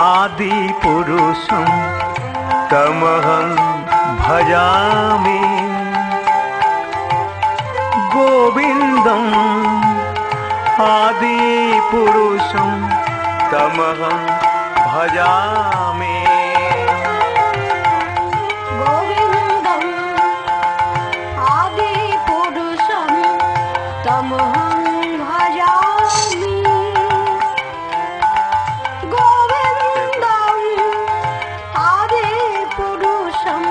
आदि पुरुषं तमहं भजामि गोविन्दम् आदि पुरुषं तमहं भजामि गोविन्दम् आदि पुरुषं तमहं भजामि गोविन्दम् आदि पुरुषं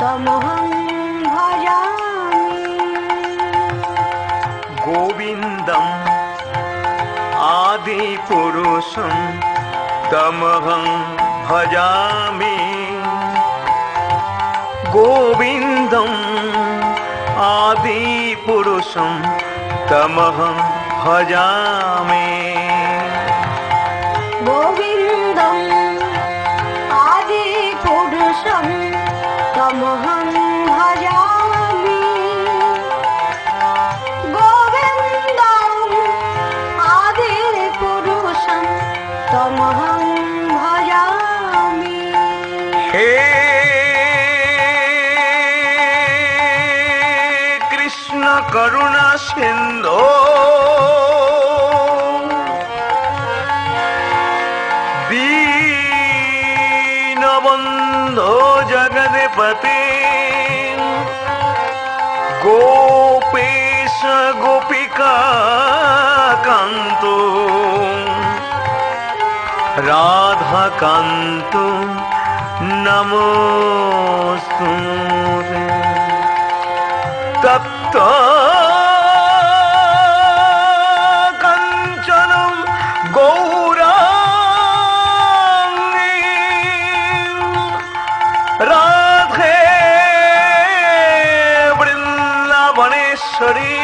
तमहं भजामि गोविन्दम् आदि पुरुषं तमहं भजामि गोविन्दम् आदि पुरुषं तमहं भजामि गोविन्दम् आदि पुरुषं तमहं भजामि गोविन्दम् आदि पुरुषं तमहं भजामि हे कृष्ण करुणा सिंधो दीनबन्धो जगदपते गोपेश गोपिका कान्तो राधा कान्तो नमोस्तुते तप्त काञ्चनं गौराङ्गी राधे वृन्दावनेश्वरी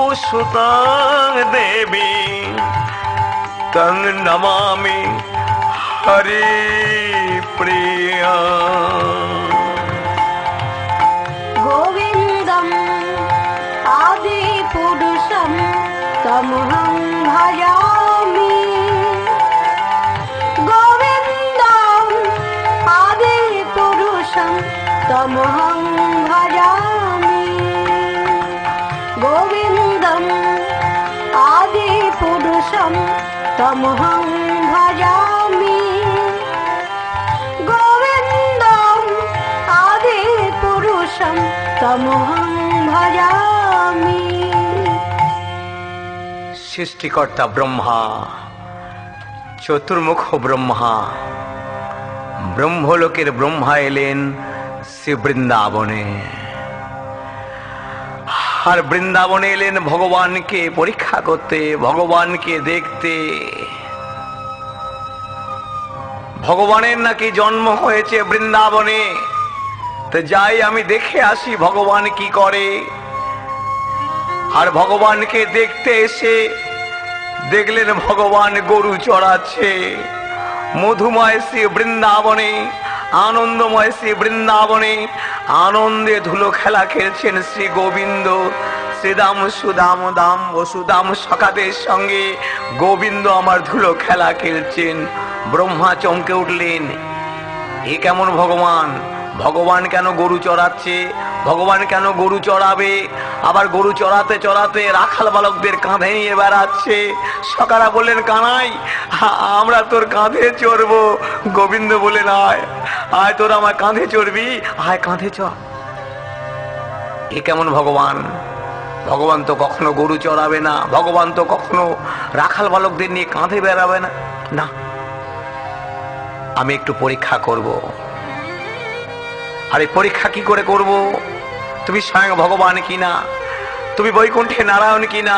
विश्वानुसुतां देवी तं नमामि हरिप्रिया गोविन्दम् आदि पुरुषं तमहं भजामि गोविन्दम् आदि पुरुषं तमहं भजामि गोविन्दम् आदि पुरुषं तमहं भजामि गोविन्दम् आदि पुरुषं तमहं भजामि सृष्टिकर्ता ब्रह्मा चतुर्मुख ब्रह्मा ब्रह्मलोकेर ब्रह्मा एलेन श्री बृंदावने और बृंदावने एलेन भगवान के परीक्षा करते भगवान के देखते भगवानेर नाकि जन्म हयेछे बृंदावने तो जाई आमी देखे आसि भगवान की करे और भगवान के देखते एसे देखलेन भगवान गरु चढ़ाচ্ছে मधुमय श्री वृंदावने आनंदमय श्री वृंदावने आनंदे धुलो खेला खेलছেন श्री गोविंद श्रीदाम सुदाम दाम वसुदाम सखाদের সঙ্গে गोविंद आमार धुलो खेला खेलছেন ब्रह्मा चमके उठलेन ए केमन भगवान भगवान केन गरु चढ़ाচ্ছে भगवान केन गरु चढ़ाবে आबार गरु चढ़ाते चढ़ाते राखाल बालकদের काঁধে নিয়ে বেড়াচ্ছে সখারা বললেন কানাই আমরা তোর কাঁধে চড়বো গোবিন্দ বলেন আয় আয় তোর আমার কাঁধে চড়বি আয় কাঁধে চড় এ কেমন ভগবান ভগবান তো কখনো গরু চড়াবে না ভগবান তো কখনো রাখাল বালকদের নিয়ে কাঁধে বেড়াবে না না আমি একটু পরীক্ষা করব আরে পরীক্ষা কি করে করব তুমি স্বয়ং ভগবান কিনা তুমি বৈকুণ্ঠে নারায়ণ কিনা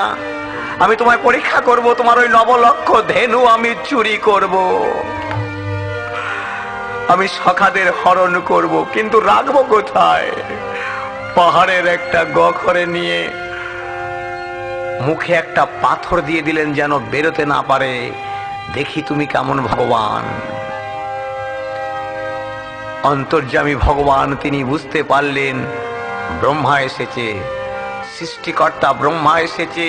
আমি তোমায় পরীক্ষা করব তোমার ওই নবলক্ষ ধেনু আমি চুরি করব আমি সখাদের হরণ করব কিন্তু রাখবো কোথায় পাহাড়ের একটা গহ্বরে নিয়ে মুখে একটা পাথর দিয়ে দিলেন যেন বেরোতে না পারে দেখি তুমি কেমন ভগবান অন্তর্যামী ভগবান তিনি বুঝতে পারলেন ব্রহ্মা এসেছে সৃষ্টিকর্তা ব্রহ্মা এসেছে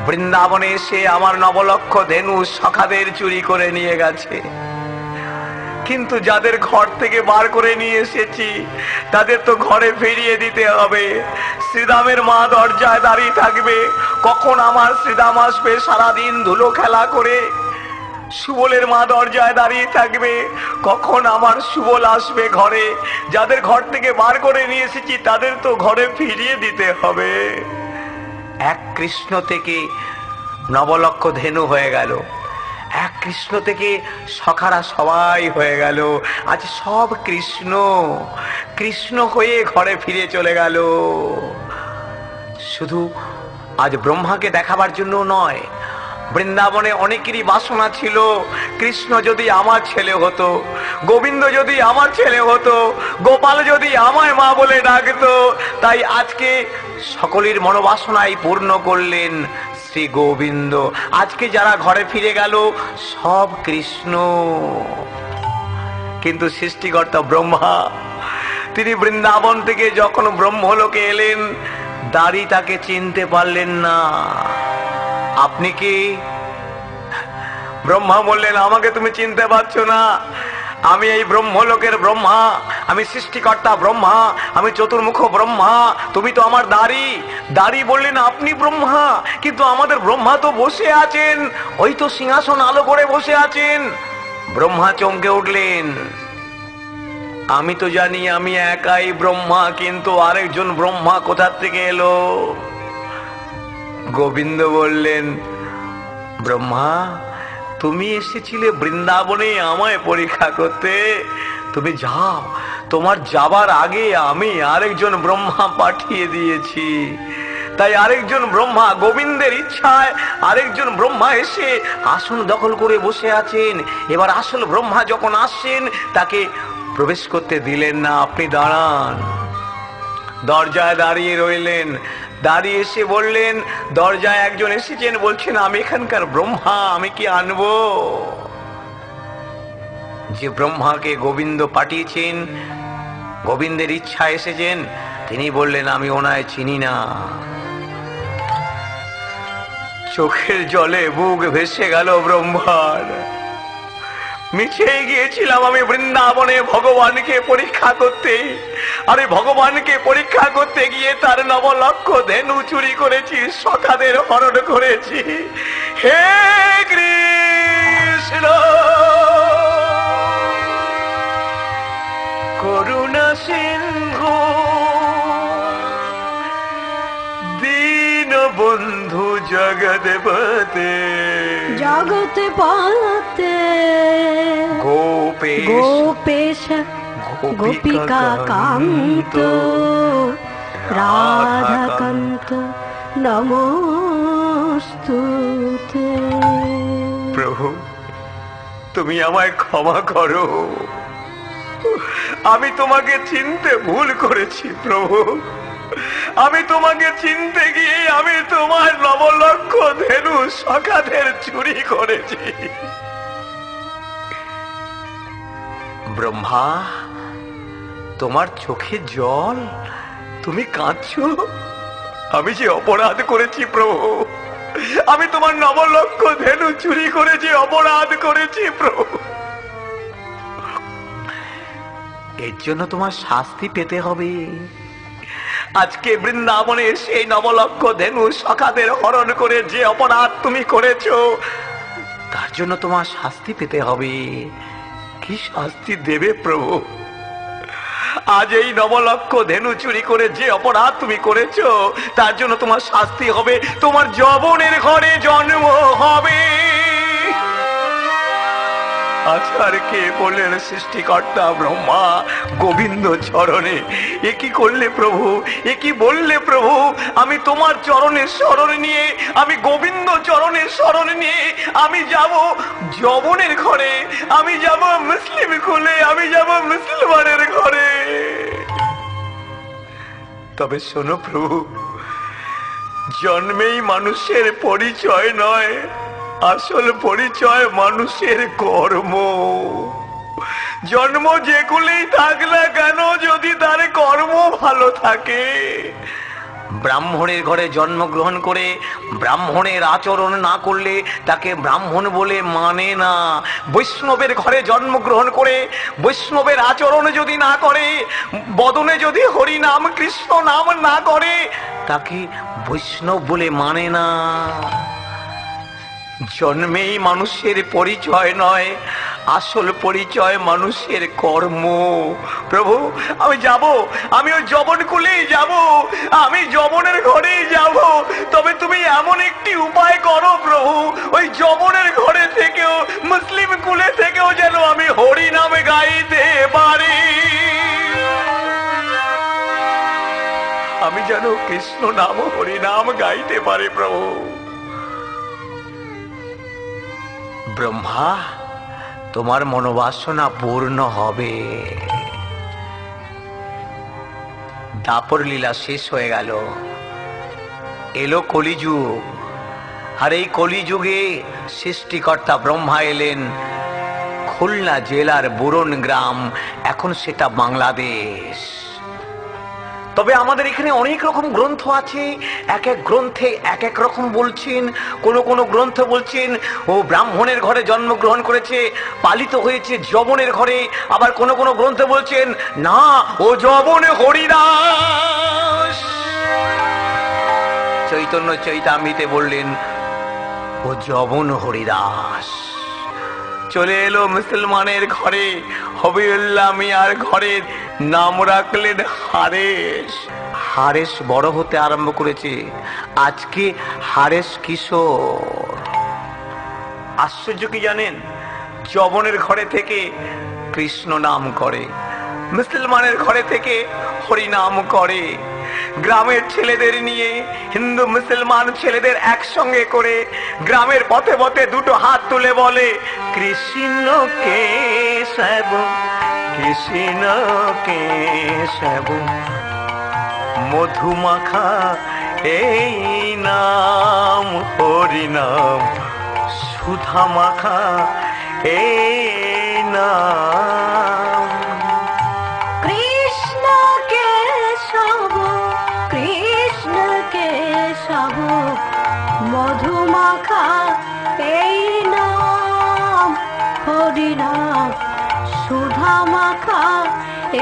বৃন্দাবনে এসে আমার নবলক্ষ ধেনু সখাদের চুরি করে নিয়ে গেছে। কিন্তু যাদের ঘর থেকে বার করে নিয়ে এসেছি তাদের তো ঘরে ফিরিয়ে দিতে হবে। শ্রীরামের মা দরজায় দাঁড়িয়ে থাকবে, কখন আমার শ্রীরাম আসবে সারাদিন ধুলো খেলা করে। সুবলের মা দরজায় দাঁড়িয়ে থাকবে, কখন আমার সুবল আসবে ঘরে। যাদের ঘর থেকে বার করে নিয়ে এসেছি তাদের তো ঘরে ফিরিয়ে দিতে হবে। এক কৃষ্ণ থেকে নবলক্ষ ধেনু হয়ে গেল, এক কৃষ্ণ থেকে সখারা সবাই হয়ে গেল। আজ সব কৃষ্ণ কৃষ্ণ হয়ে ঘরে ফিরে চলে গেল। শুধু আজ ব্রহ্মাকে দেখাবার জন্য নয়, বৃন্দাবনে অনেকেরই বাসনা ছিল, কৃষ্ণ যদি আমার ছেলে হতো, গোবিন্দ যদি আমার ছেলে হতো, গোপাল যদি আমায় মা বলে ডাকতো। তাই আজকে সকলের মনোবাসনাই পূর্ণ করলেন শ্রী গোবিন্দ। আজকে যারা ঘরে ফিরে গেল সব কৃষ্ণ। কিন্তু সৃষ্টিকর্তা ব্রহ্মা, তিনি বৃন্দাবন থেকে যখন ব্রহ্মলোকে এলেন, দাড়ি তাকে চিনতে পারলেন না। আপনি কি? ব্রহ্মা বললেন, আমাকে তুমি চিনতে পারছো না? আমি এই ব্রহ্মলোকের ব্রহ্মা, আমি সৃষ্টিকর্তা ব্রহ্মা, আমি চতুর্মুখ ব্রহ্মা। তুমি তো আমার দাড়ি বললেন আপনি ব্রহ্মা, কিন্তু আমাদের ব্রহ্মা তো বসে আছেন, ওই তো সিংহাসন আলো করে বসে আছেন। ব্রহ্মা চমকে উঠলেন, আমি তো জানি আমি একাই ব্রহ্মা, কিন্তু আরেকজন ব্রহ্মা কোথা থেকে এলো? গোবিন্দ বললেন, ব্রহ্মা তুমি এসেছিলে বৃন্দাবনে আমায় পরীক্ষা করতে, তুমি যাও, তোমার যাবার আগে আমি আরেকজন ব্রহ্মা পাঠিয়ে দিয়েছি। তাই আরেকজন ব্রহ্মা, গোবিন্দের ইচ্ছায় আরেকজন ব্রহ্মা এসে আসন দখল করে বসে আছেন। এবার আসল ব্রহ্মা যখন আসছেন তাকে প্রবেশ করতে দিলেন না। আপনি দাঁড়ান। দরজায় দাঁড়িয়ে রইলেন। দাঁড়িয়ে এসে বললেন, দরজায় একজন এসেছেন, বলছেন আমি এখানকার ব্রহ্মা, আমি কি আনবো? যে ব্রহ্মাকে গোবিন্দ পাঠিয়েছেন, গোবিন্দের ইচ্ছা এসেছেন, তিনি বললেন আমি ওনায় চিনি না। চোখের জলে বুক ভেসে গেল ব্রহ্মার। মিছেই গিয়েছিলাম আমি বৃন্দাবনে ভগবানকে পরীক্ষা করতে, আরে ভগবানকে পরীক্ষা করতে গিয়ে তার নবলক্ষ ধেনু চুরি করেছি, সখাদের হরণ করেছি। হে কৃষ্ণ করুণা সিন্ধু, দীন বন্ধু জগৎপতে, জগৎপতে গোপেশ গোপিকা কান্ত রাধাকান্ত নমস্তুতে। প্রভু তুমি আমায় ক্ষমা করো, আমি তোমাকে চিনতে ভুল করেছি। প্রভু আমি তোমাকে চিনতে গিয়ে আমি তোমার নবলক্ষ ধেনু সখাদের চুরি করেছি। ব্রহ্মা তোমার চোখে জল, তুমি কাঁদছো? আমি যে অপরাধ করেছি প্রভু, আমি তোমার নবলক্ষ ধেনু চুরি করেছি, অপরাধ করেছি প্রভু। এর জন্য তোমার শাস্তি পেতে হবে। আজকে বৃন্দাবনে সেই নবলক্ষ ধেনু সখাদের হরণ করে যে অপরাধ তুমি করেছো, তার জন্য তোমার শাস্তি পেতে হবে। কি শাস্তি দেবে প্রভু? আজ এই নবলক্ষ ধেনু চুরি করে যে অপরাধ তুমি করেছো, তার জন্য তোমার শাস্তি হবে, তোমার যৌবনের ঘরে জন্ম হবে। আচারকে বললেন সৃষ্টিকর্তা ব্রহ্মা গোবিন্দ চরণে, এ কি করলে প্রভু, এ কি বললে প্রভু? আমি তোমার চরণের শরণ নিয়ে, আমি গোবিন্দ চরণের শরণ নিয়ে আমি যাব যৌবনের ঘরে, আমি যাব মুসলিম কুলে, আমি যাব মুসলমানের ঘরে। তবে শোনো প্রভু, জন্মেই মানুষের পরিচয় নয়, আসল পরিচয় মানুষের কর্ম। জন্ম যেগুলোই থাক না কেন, যদি তার কর্ম ভালো থাকে ব্রাহ্মণের ঘরে জন্মগ্রহণ করে ব্রাহ্মণের আচরণ না করলে তাকে ব্রাহ্মণ বলে মানে না। বৈষ্ণবের ঘরে জন্মগ্রহণ করে বৈষ্ণবের আচরণ যদি না করে, বদনে যদি হরি নাম কৃষ্ণ নাম না করে, তাকে বৈষ্ণব বলে মানে না। জন্মেই মানুষের পরিচয় নয়, আসল পরিচয় মানুষের কর্ম। প্রভু আমি যাব, আমি ওই যবন কুলেই যাব, আমি যবনের ঘরেই যাব, তবে তুমি এমন একটি উপায় করো প্রভু, ওই যবনের ঘরে থেকেও, মুসলিম কুলে থেকেও যেন আমি হরি নামে গাইতে পারি, আমি যেন কৃষ্ণ নাম হরি নাম গাইতে পারি। প্রভু ব্রহ্মা, তোমার মনোবাসনা পূর্ণ হবে। দাপর লীলা শেষ হয়ে গেল, এলো কলিযুগ। আর এই কলিযুগে সৃষ্টিকর্তা ব্রহ্মা এলেন খুলনা জেলার বুরন গ্রাম, এখন সেটা বাংলাদেশ। তবে আমাদের এখানে অনেক রকম গ্রন্থ আছে, এক এক গ্রন্থে এক এক রকম বলছেন। কোন গ্রন্থ বলছেন ও ব্রাহ্মণের ঘরে জন্মগ্রহণ করেছে, পালিত হয়েছে যবনের ঘরে। আবার কোন গ্রন্থে বলছেন না, ও যবনে হরিদাস। চৈতন্য চৈতামৃতে বললেন ও যবন হরিদাস। চলে এলো মুসলমানের ঘরে, হবিউল্লাহ মিয়ার ঘরে, নাম রাখলেন হারেস। হারেস বড় হতে আরম্ভ করেছে, আজকে হারেস কিশোর। আশ্চর্য কি জানেন, যবনের ঘরে থেকে কৃষ্ণ নাম করে, মুসলমানের ঘরে থেকে হরি নাম করে। গ্রামের ছেলেদের নিয়ে, হিন্দু মুসলমান ছেলেদের একসঙ্গে করে গ্রামের পথে পথে দুটো হাত তুলে বলে কৃষ্ণ কেশব কৃষ্ণ কেশব, মধুমাখা এই নাম হরি নাম, সুধা মাখা এই নাম। কৃষ্ণ কেশব কৃষ্ণ কেশব, মধুমাখা এই নাম হরি নাম, সুধা মাখা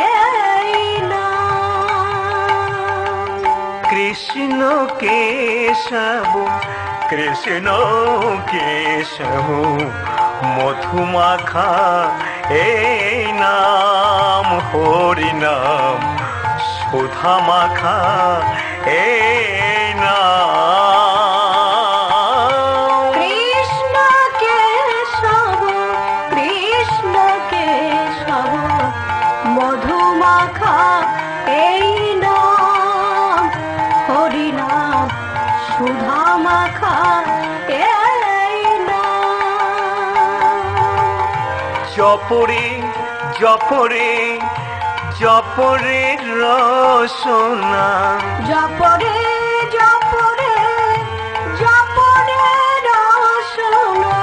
এই নাম। কৃষ্ণ কেশব কৃষ্ণ কেশব, মধুমাখা এই নাম হরি নাম, সুধা মাখা এই নাম। কৃষ্ণ কেশব কৃষ্ণ কেশব, মধুমাখা এই নাম হরি নাম, সুধা মাখা এই নাম। জপরে জপরে জপরে রসনা, জপরে জপরে জপরে রসনা,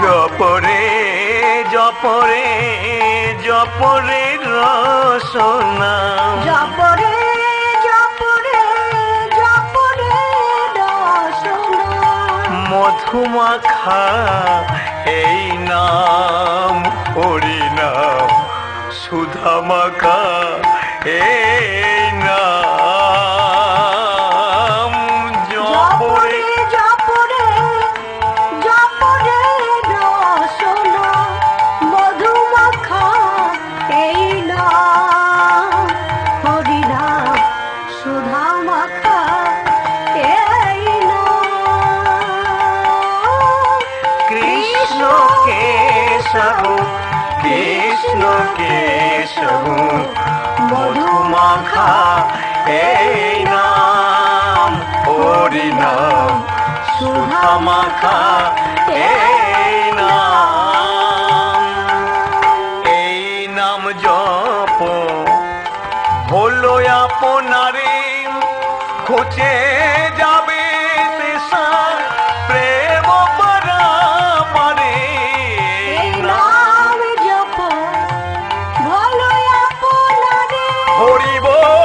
জপরে জপরে জপরে রসনা, জপরে জপরে জপরে রসনা। মধুমাখা এই নাম হরি নাম, সুধা মাখা এই নাম। জপরে জপরে জপরে রসনা, মধুমাখা এই নাম হরি নাম, সুধা মাখা এই নাম। কৃষ্ণ কেশব কৃষ্ণ কেশব, মধুমাখা এই নাম হরি নাম, সুধা মাখা এই নাম। এই নাম জপ হলো আপনারে, খুঁজে যাবে তেসা প্রেম পরাপারে। এই নাম জপ ভালো আপনারে, হরি বল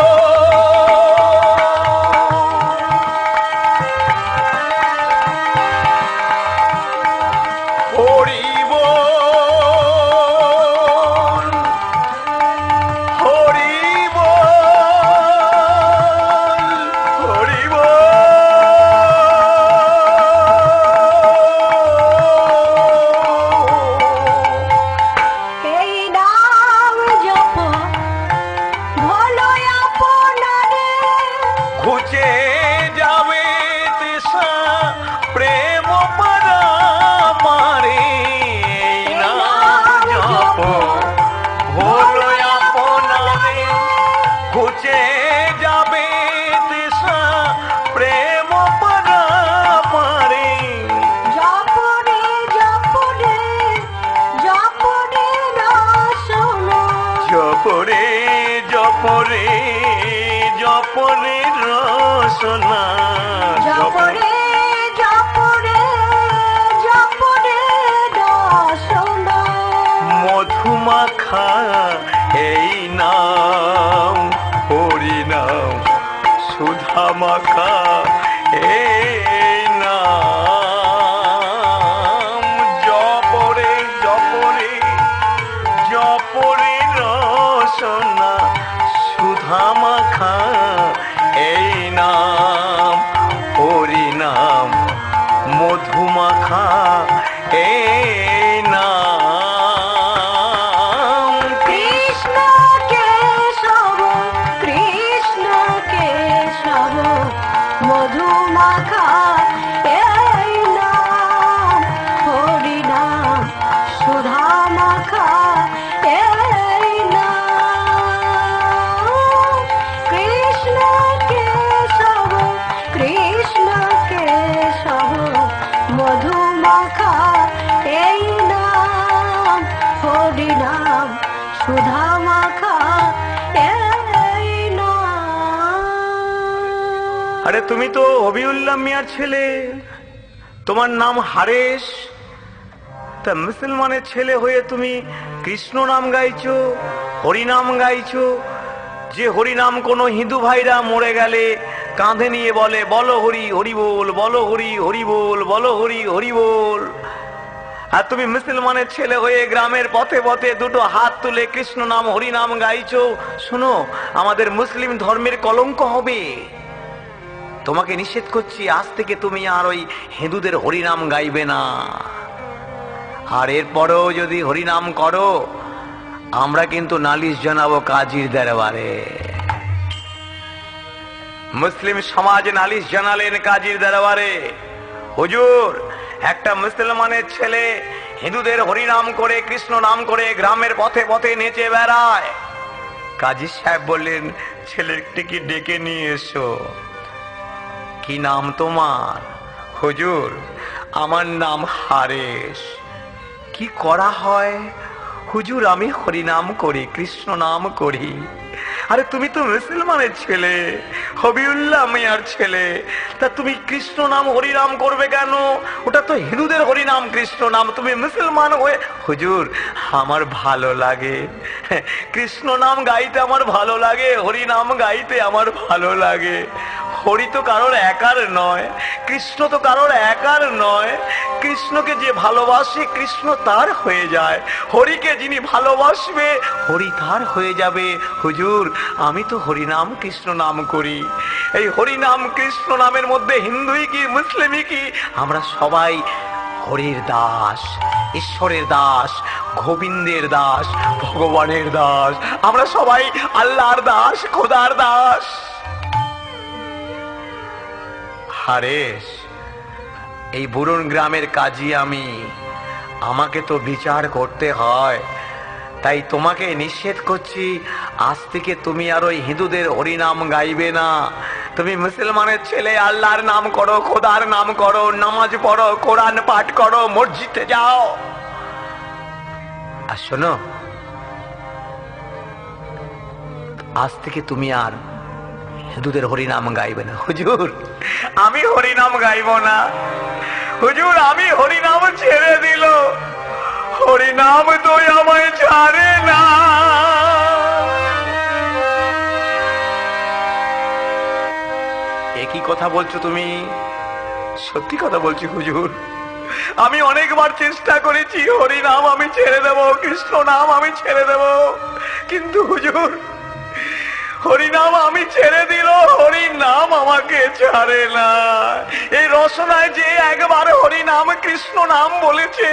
জপরে জপরে রসনা জপরে জপরে জপরে রসনা মধুমাখা এই নাম হরি নাম সুধা মাখা এই নাম জপরে জপরে জপরে রসনা সুধা মাখা এই নাম হরি নাম মধুমাখা এই নাম কৃষ্ণ কেশব কৃষ্ণ কেশব মধুমাখা এই নাম হরি নাম সুধা মাখা এই নাম কৃষ্ণ কেশব কৃষ্ণ কেশব মধুমাখা এই নাম হরি নাম সুধা মাখা এই নাম। আরে তুমি তো হবিউল্লাহ মিয়ার ছেলে, তোমার নাম হারেশ, তা মুসলমানের ছেলে হয়ে তুমি কৃষ্ণ নাম গাইছো, হরিনাম গাইছো। যে হরিনাম কোন হিন্দু ভাইরা মরে গেলে কাঁধে নিয়ে বলে বলো হরি হরি বল, বলো হরি হরি বল, বলো হরি হরি বল। আর তুমি মুসলমানের ছেলে হয়ে গ্রামের পথে পথে দুটো হাত তুলে কৃষ্ণ নাম হরি নাম গাইছো। শোনো, আমাদের মুসলিম ধর্মের কলঙ্ক হবে। তোমাকে নিষেধ করছি, আজ থেকে তুমি আর ওই হিন্দুদের হরিনাম গাইবে না। আর এরপরেও যদি হরিনাম করো, আমরা কিন্তু নালিশ জানাবো কাজীর দরবারে। মুসলিম সমাজ নালিশ জানালেন কাজীর দরবারে, হুজুর একটা মুসলমানের ছেলে হিন্দুদের হরিনাম করে কৃষ্ণ নাম করে গ্রামের পথে পথে নেচে বেড়ায়। কাজী সাহেব বললেন, ছেলেটিকে ডেকে নিয়ে এসো। কি নাম তোমার? হুজুর আমার নাম হারেশ। কি করা হয়? হুজুর আমি হরিনাম করি, কৃষ্ণ নাম করি। আরে তুমি তো মুসলমানের ছেলে, হবিউল্লাহ মিয়ার ছেলে, তা তুমি কৃষ্ণ নাম হরিনাম করবে কেন? ওটা তো হিন্দুদের হরিনাম কৃষ্ণ নাম, তুমি মুসলমান হয়ে। হুজুর আমার ভালো লাগে, কৃষ্ণ নাম গাইতে আমার ভালো লাগে, হরিনাম গাইতে আমার ভালো লাগে। হরি তো কারোর একার নয়, কৃষ্ণ তো কারোর একার নয়। কৃষ্ণকে যে ভালোবাসে কৃষ্ণ তার হয়ে যায়, হরিকে যিনি ভালোবাসবে হরি তার হয়ে যাবে। হুজুর আমি তো হরিনাম কৃষ্ণ নাম করি। এই হরিনাম কৃষ্ণ নামের মধ্যে হিন্দুই কি মুসলিমই কি, আমরা সবাই হরির দাস, ঈশ্বরের দাস, গোবিন্দের দাস, ভগবানের দাস। আমরা সবাই আল্লাহর দাস, খোদার দাস। হারেশ এই বুরুন গ্রামের কাজী আমি, আমাকে তো বিচার করতে হয়, তাই তোমাকে নিষেধ করছি, আজ থেকে তুমি আর ওই হিন্দুদের হরিনাম গাইবে না। তুমি মুসলমানের ছেলে, আল্লাহর নাম করো, খোদার নাম করো, নামাজ পড়ো, কোরআন পাঠ করো, মসজিদে যাও। আর শোনো, আজ থেকে তুমি আর হিন্দুদের হরিনাম গাইবে না। হুজুর আমি হরিনাম গাইব না, হুজুর আমি হরিনাম ছেড়ে দিল, হরিনাম তো আমায় ছাড়ে না। একই কথা বলছো তুমি? সত্যি কথা বলছি হুজুর, আমি অনেকবার চেষ্টা করেছি হরিনাম আমি ছেড়ে দেব, কৃষ্ণ নাম আমি ছেড়ে দেব, কিন্তু হুজুর হরিনাম আমি ছেড়ে দিল, হরিনাম আমাকে ছাড়ে না। এই রসনায় যে একবার হরিনাম কৃষ্ণ নাম বলেছে,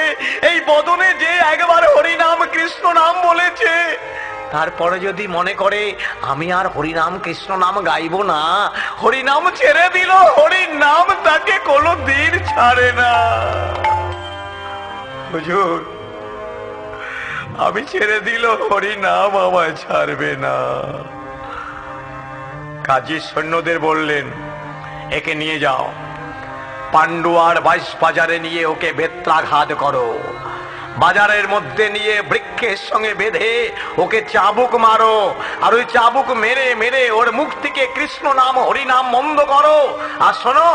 এই বদনে যে একবার হরিনাম কৃষ্ণ নাম বলেছে, তারপরে যদি মনে করে আমি আর হরিনাম কৃষ্ণ নাম গাইব না, হরিনাম ছেড়ে দিল, হরিনাম তাকে কোনদিন ছাড়ে না। হুজুর আমি ছেড়ে দিল, হরিনাম আমায় ছাড়বে না। কাজী সৈন্যদের বললেন, একে নিয়ে যাও, পান্ডুয়ার 22 বাজারে নিয়ে ওকে বেত্রাঘাত করো। বাজারের মধ্যে নিয়ে বৃক্ষের সঙ্গে বেঁধে ওকে চাবুক মারো, আর ওই চাবুক মেরে মেরে ওর মুখ থেকে কৃষ্ণ নাম হরি নাম বন্ধ করো। আর শোনো,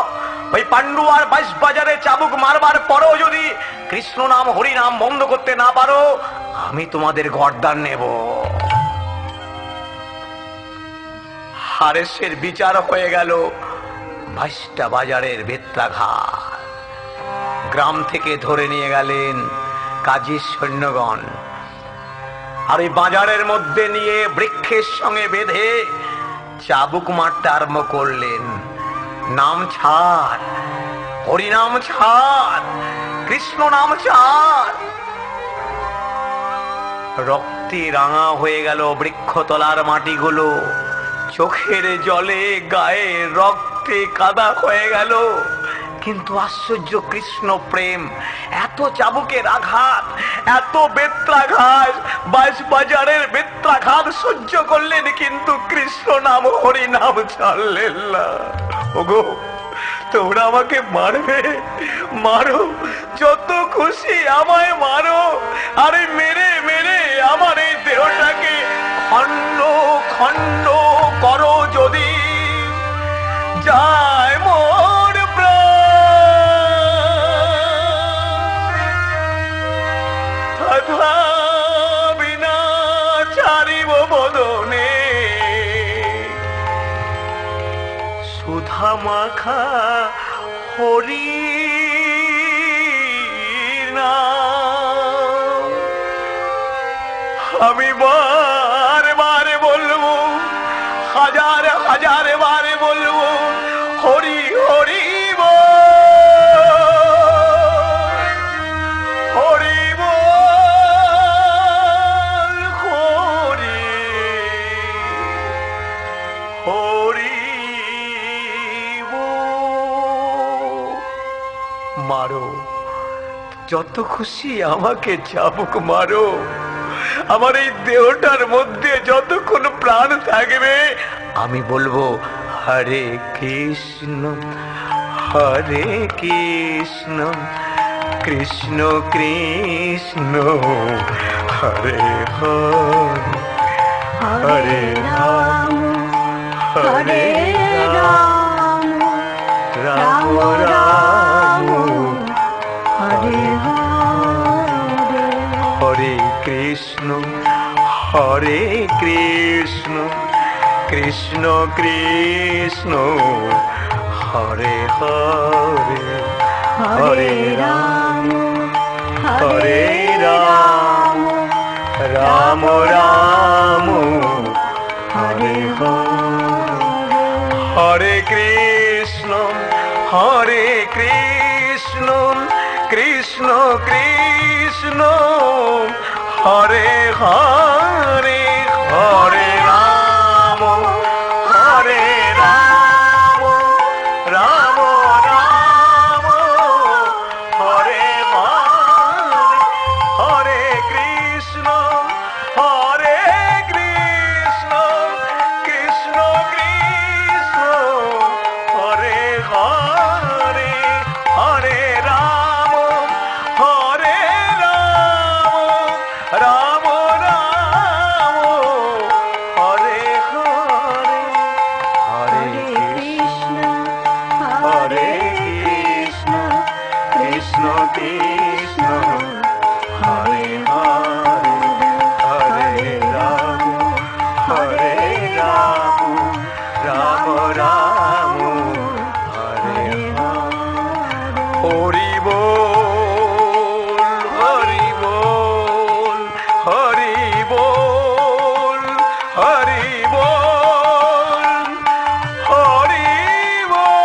ওই পান্ডুয়ার বাজারে চাবুক মারবার পরেও যদি কৃষ্ণ নাম হরি নাম বন্ধ করতে না পারো, আমি তোমাদের গর্দান নেব। হারেসের বিচার হয়ে গেল বাইশটা বাজারের বেত্রাঘাত। গ্রাম থেকে ধরে নিয়ে গেলেন কাজীর সৈন্যগণ, আর ওই বাজারের মধ্যে নিয়ে বৃক্ষের সঙ্গে বেঁধে চাবুক মারতে আরম্ভ করলেন। নাম ছাড়, হরিনাম ছাড়, কৃষ্ণ নাম ছাড়। রক্তে রাঙা হয়ে গেল বৃক্ষতলার মাটিগুলো, চোখের জলে গায়ে রক্তে কাদা হয়ে গেল। কিন্তু আশ্চর্য কৃষ্ণ প্রেম, এত চাবুকের আঘাত, এত বেত্রাঘাত, বাজারের বেত্রাঘাত সহ্য করলেন, কিন্তু কৃষ্ণ নাম হরি নাম ছাড়লেন না। ওগো, তোমরা আমাকে মারবে, মারো, যত খুশি আমায় মারো, আরে মেরে মেরে আমার এই দেহটাকে খণ্ড খণ্ড করো, যদি যায় মোর প্রাণ, বিনা ছাড়িব বদনে সুধা মাখা হরি নাম। আমি বারে বারে বলবো, হাজার হাজার বারে বলবো, হরি হরি হরি হরি হরি। মারো, যত খুশি আমাকে চাবুক মারো, আমার এই দেহটার মধ্যে যতক্ষণ প্রাণ থাকবে আমি বলবো হরে কৃষ্ণ হরে কৃষ্ণ কৃষ্ণ কৃষ্ণ হরে হরে, হরে রাম হরে রাম রাম রাম হরে হরে, হরে কৃষ্ণ হরে কৃষ্ণ কৃষ্ণ কৃষ্ণ হরে হরে, হরে রাম হরে রাম রাম রাম হরে হরে, হরে কৃষ্ণ হরে কৃষ্ণ কৃষ্ণ কৃষ্ণ হরে হরে, হরে রাম হরে রাম রাম রাম হরে হরে, হরে কৃষ্ণ হরে কৃষ্ণ কৃষ্ণ কৃষ্ণ হরে হরে, হরে রাম হরে রাম রাম রাম হরে হরে, হরে কৃষ্ণ হরে কৃষ্ণ কৃষ্ণ কৃষ্ণ হরে হরে, হরে রাম হরে রাম রাম রাম হরে হরে। হরি বল হরি বল হরি বল হরি বল হরি বল হরি বল।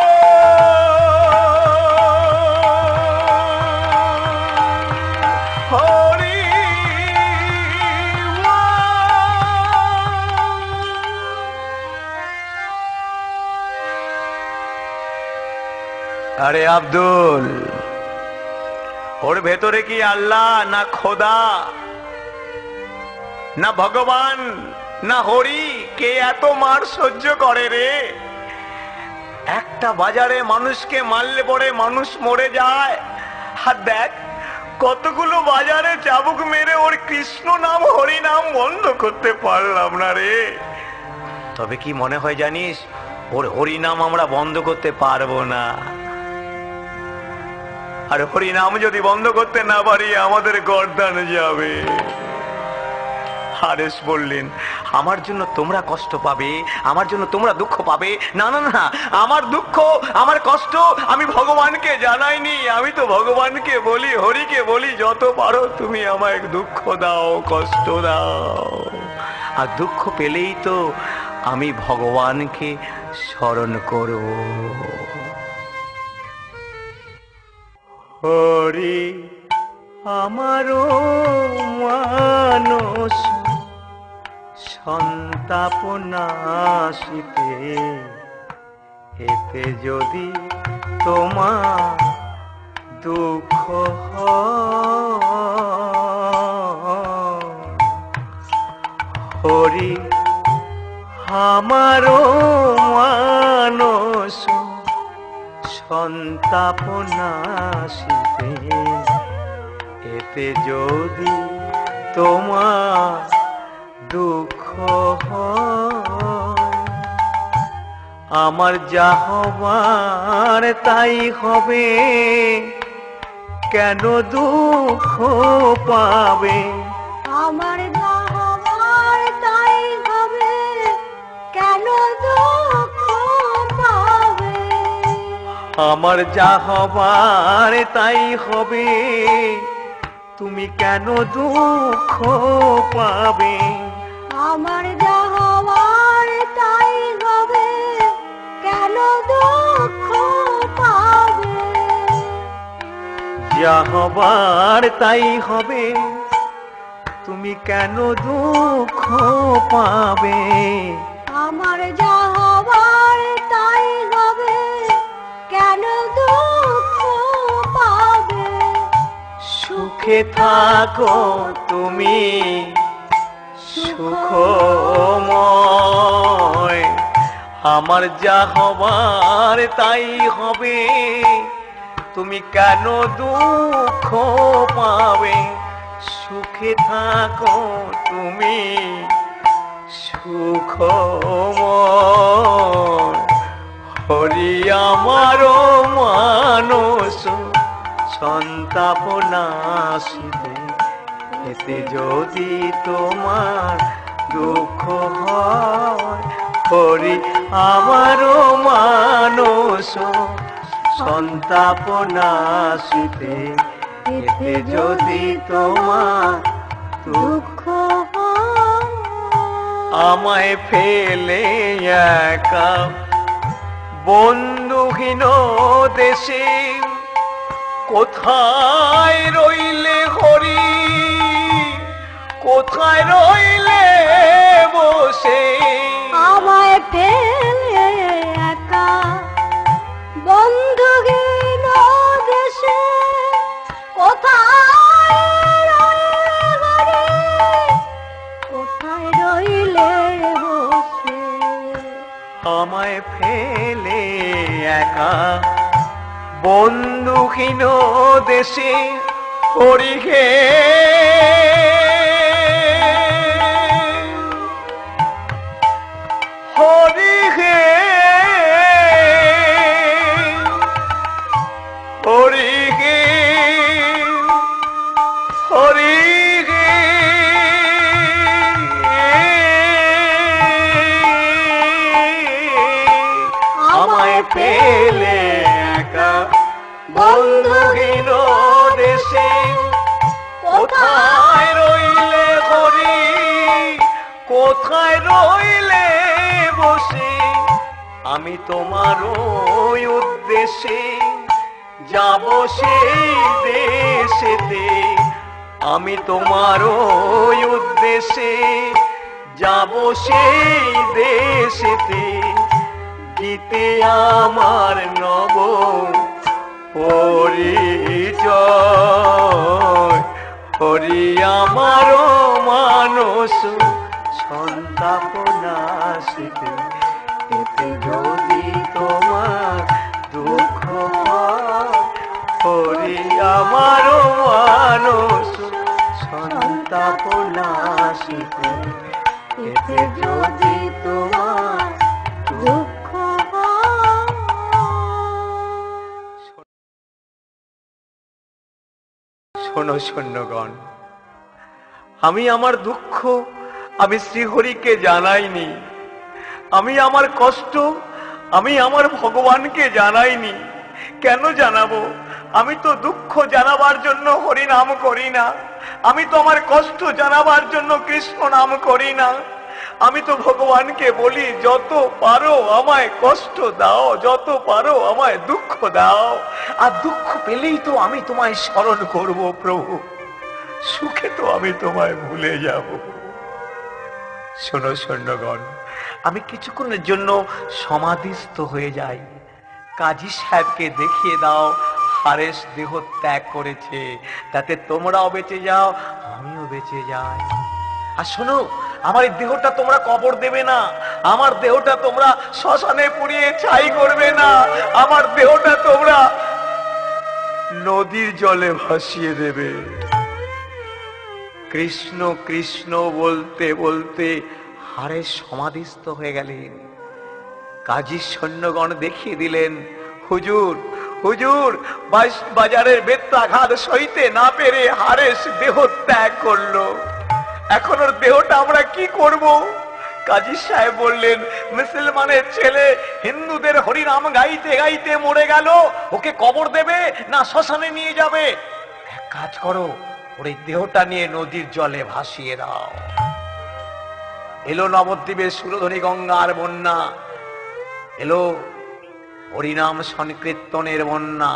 আরে আব্দুল, ওর ভেতরে কি আল্লাহ না খোদা না ভগবান না হরি, কে এত মার সহ্য করে রে? একটা বাজারে মানুষকে মারলে পরে মানুষ মরে যায়, আর দেখ কতগুলো বাজারে চাবুক মেরে ওর কৃষ্ণ নাম হরি নাম বন্ধ করতে পারলাম না রে। তবে কি মনে হয় জানিস, ওর হরি নাম আমরা বন্ধ করতে পারবো না। আর হরি নাম যদি বন্ধ করতে না পারি আমাদের গর্দান যাবে। হারেস বললেন, আমার জন্য তোমরা কষ্ট পাবে, আমার জন্য তোমরা দুঃখ পাবে? না না না, আমার দুঃখ আমার কষ্ট আমি ভগবানকে জানাইনি। আমি তো ভগবানকে বলি, হরিকে বলি, যত পারো তুমি আমায় দুঃখ দাও, কষ্ট দাও। আর দুঃখ পেলেই তো আমি ভগবানকে স্মরণ করব। হরি আমারও মানস সন্তাপ নাশিতে, এতে যদি তোমার দুঃখ হরি আমারও মানস সন্তাপ নাশিতে, এতে যদি তোমার দুঃখ আমার যা হবার তাই হবে, কেন দুঃখ পাবে? আমার যা হবার তাই হবে, কেন দুঃখ পাবে? আমার যা হবার তাই হবে, তুমি কেন দুঃখ পাবে? আমার যা হবার তাই হবে, কেন দুঃখ পাবে? যা হবার তাই হবে, তুমি কেন দুঃখ পাবে? আমার যা হবার তাই হবে, কেন দুঃখ পাবে? সুখে থাকো তুমি সুখময়, আমার যা হবার তাই হবে, তুমি কেন দুঃখ পাবে? সুখে থাকো তুমি সুখময়, হরি আমারও মানস সন্তাপ নাশিতে, এতে যদি তোমার দুঃখ হয়। হরি আমারও মানস সন্তাপ নাশিতে, এতে যদি তোমার দুঃখ হয়। আমায় ফেলে একা বন্ধুহীন দেশে, কোথায় রইলে হরি, কোথায় রইলে বসে? আমায় ফেলে একা বন্ধুহীন দেশে, কোথায় রইলে হরি, কোথায় রইলে বসে? আমায় ফেলে একা বন্ধুহীন দেশে, হরি হে হরি হে হরি হে হরি হে, আমায় পেলে একা বন্ধুহীন দেশে, কোথায় রইলে হরি, কোথায় রইলে বসে? আমি তোমার উদ্দেশ্যে যাব সেই দেশেতে, আমি তোমার উদ্দেশ্যে যাব সেই দেশেতে, গীতে আমার নব পরিচয়। হরি আমারও মানস সন্তাপ নাশিতে, এতে যদি তোমার দুঃখ হয়। হরি আমারও তাপ নাশিতে, এতে যদি তোমার দুঃখ হয়। শোনো সৈন্যগণ, আমি আমার দুঃখ আমি শ্রীহরিকে জানাইনি, আমি আমার কষ্ট আমি আমার ভগবানকে জানাইনি। কেন জানাবো? আমি তো দুঃখ জানাবার জন্য হরি নাম করি না, আমি তো আমার কষ্ট জানাবার জন্য কৃষ্ণ নাম করি না। আমি তো ভগবানকে বলি, যত পারো আমায় কষ্ট দাও, যত পারো আমায় দুঃখ দাও, আর দুঃখ পেলেই তো আমি তোমায় স্মরণ করব প্রভু, সুখে তো আমি তোমায় ভুলে যাব। শোনো সৈন্যগণ, আমি কিছুক্ষণের জন্য সমাধিস্থ হয়ে যাই। কাজী সাহেবকে দেখিয়ে দাও হারেস দেহ ত্যাগ করেছে, তাতে তোমরাও বেঁচে যাও, আমিও বেঁচে যাই। আর শোনো, আমার এই দেহটা তোমরা কবর দেবে না, আমার দেহটা তোমরা শ্মশানে পুড়িয়ে ছাই করবে না, আমার দেহটা তোমরা নদীর জলে ভাসিয়ে দেবে। কৃষ্ণ কৃষ্ণ বলতে বলতে হারেস সমাধিস্থ হয়ে গেলেন। কাজী সৈন্যগণ দেখিয়ে দিলেন, হুজুর হুজুর, বাজারের বেত্রাঘাত সইতে না পেরে হারেস দেহ ত্যাগ করলো, এখন ওর দেহটা আমরা কি করব? কাজী সাহেব বললেন, মুসলমানের ছেলে হিন্দুদের হরিনাম গাইতে গাইতে মরে গেল, ওকে কবর দেবে না শ্মশানে নিয়ে যাবে? এক কাজ করো, ওর এই দেহটা নিয়ে নদীর জলে ভাসিয়ে দাও। এলো নবদ্বীপের সুরধনী গঙ্গার বন্যা, এলো হরিনাম সংকীর্তনের বন্যা,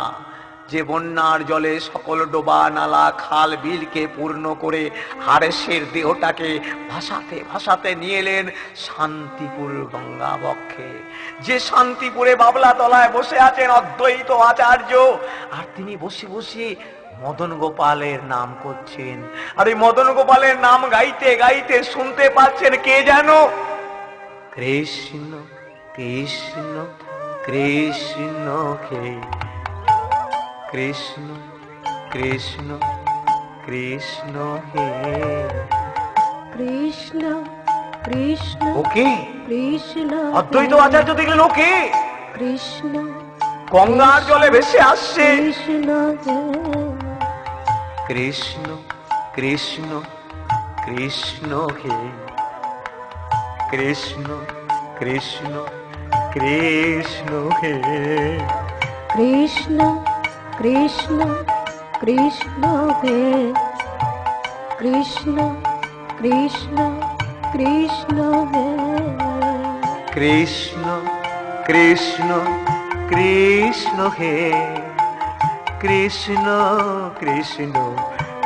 যে বন্যার জলে সকল ডোবা নালা খাল বিলকে পূর্ণ করে হারেসের দেহটাকে ভাসাতে ভাসাতে নিয়ে এলেন শান্তিপুর গঙ্গা বক্ষে। যে শান্তিপুরে বাবলা তলায় বসে আছেন অদ্বৈত আচার্য, আর তিনি বসে বসে মদন গোপালের নাম করছেন। আর এই মদন গোপালের নাম গাইতে গাইতে শুনতে পাচ্ছেন কে যেন, কৃষ্ণ কৃষ্ণ কৃষ্ণ হে কৃষ্ণ কৃষ্ণ কৃষ্ণ হে কৃষ্ণ কৃষ্ণ ওকে কৃষ্ণ অদ্বৈত আচার্য দেখলেন ওকে কৃষ্ণ গঙ্গার জলে ভেসে আসছে। কৃষ্ণ কৃষ্ণ কৃষ্ণ কৃষ্ণ হে কৃষ্ণ কৃষ্ণ কৃষ্ণ হে কৃষ্ণ কৃষ্ণ কৃষ্ণ হে কৃষ্ণ কৃষ্ণ কৃষ্ণ হে কৃষ্ণ কৃষ্ণ কৃষ্ণ হে কৃষ্ণ কৃষ্ণ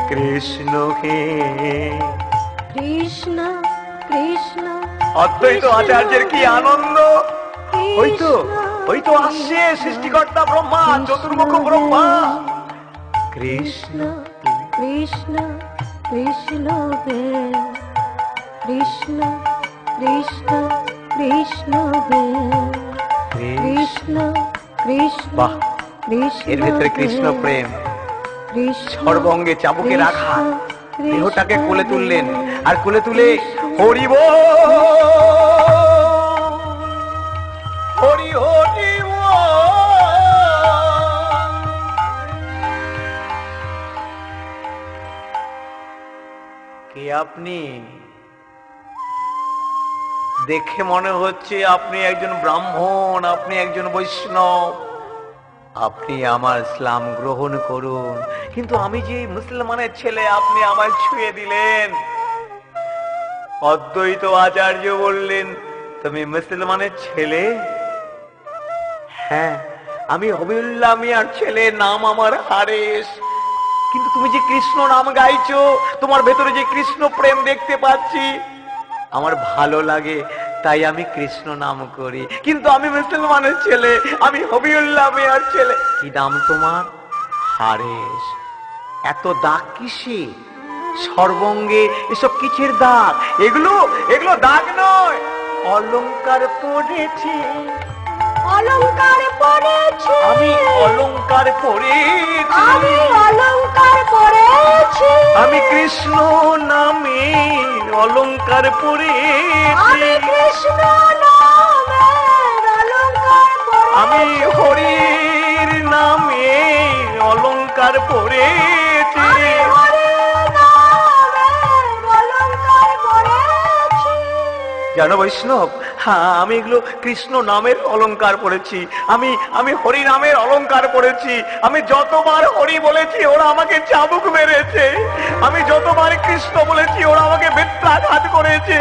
কৃষ্ণ হে কৃষ্ণ কৃষ্ণ অদ্বৈত আচার্যের কি আনন্দ! ওই তো আসছে সৃষ্টিকর্তা ব্রহ্মা, চতুর্মুখ ব্রহ্মা। কৃষ্ণ কৃষ্ণ কৃষ্ণ হে কৃষ্ণ কৃষ্ণ কৃষ্ণ হে কৃষ্ণ কৃষ্ণ বাহ, কৃষ্ণ এর ভেতরে কৃষ্ণ প্রেম সর্বঙ্গে চাবুকে রাখা। দেহটাকে কোলে তুললেন, আর কোলে তুলে হরি বল হরি হরি বল। কে আপনি? দেখে মনে হচ্ছে আপনি একজন ব্রাহ্মণ, আপনি একজন বৈষ্ণব, আপনি আমার ইসলাম গ্রহণ করুন। কিন্তু আমি যে মুসলমানের ছেলে, আপনি আমায় ছুঁয়ে দিলেন। অদ্বৈত আচার্য বললেন, তুমি মুসলমানের ছেলে? হ্যাঁ, আমি হবিউল্লাহ মিয়ার ছেলে, নাম আমার হারেস। কিন্তু তুমি যে কৃষ্ণ নাম গাইছো, তোমার ভেতরে যে কৃষ্ণ প্রেম দেখতে পাচ্ছি, আমার ভালো লাগে, তাই আমি কৃষ্ণ নাম করি। কিন্তু আমি মুসলমানের ছেলে, আমি হবিউল্লাহ মিয়ার ছেলে। কি নাম তোমার? হারেস। এত দাগ কিসে? সর্বঙ্গে এসব কিসের দাগ? এগুলো দাগ নয়, অলংকার পড়েছে। অলংকার পড়েছি আমি অলংকার পড়েছি, আমি অলংকার পড়েছি আমি কৃষ্ণ নাম অলংকার পরেছি, আমি কৃষ্ণ নামের অলংকার পরেছি, আমি হরির নামে অলংকার পরেছি। আমি হরির নামের অলংকার পরেছি। জানো বৈষ্ণব, হ্যাঁ আমি এগুলো কৃষ্ণ নামের অলংকার পড়েছি, আমি হরি নামের অলংকার পড়েছি। আমি যতবার হরি বলেছি ওরা আমাকে চাবুক মেরেছে, আমি যতবার কৃষ্ণ বলেছি ওরা আমাকে বেত্রাঘাত করেছে।